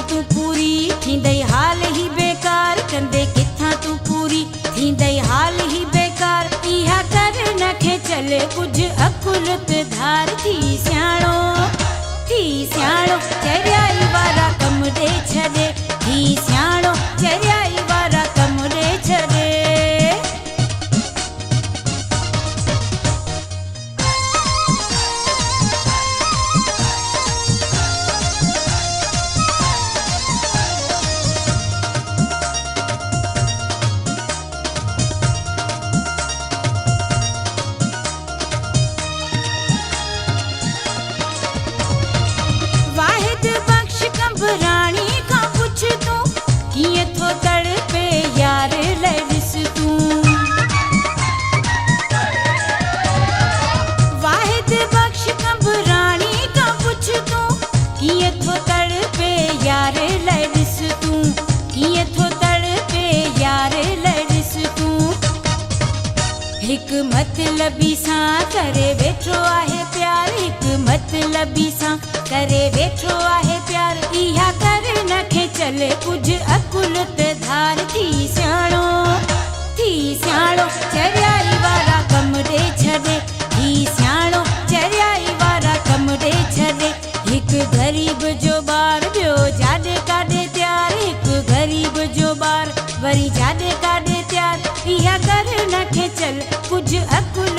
तू पूरी थींदई हाल ही बेकार कंदे किथां तू पूरी थींदई हाल ही बेकार इहा कर नखे चले कुछ अकुलत धार थी सियाणो चरियाई वारा कम दे छॾे थी सियाणो चरियाई वारा कम दे छॾे रानी का पुछ तू किए थो तड़पे यार लड़िस तू वाहिद बख्श कब रानी का पुछ तू किए थो तड़पे यार लड़िस तू किए थो तड़पे यार लड़िस तू हिक मतलबी सा करे वेठो आहे प्यार हिक मतलबी सा करे वेठो आहे प्यार इहा कर नखे चले कुछ अकुलत धार थी सियाणो चरियाई वारा कम दे छॾे थी सियाणो चरियाई वारा कम दे छॾे हिक गरीब जो ॿार ॿियो जाॾे काॾे तयार हिक गरीब जो ॿार वरी जाॾे काॾे तयार इहा कर नखे चल कुछ अकुल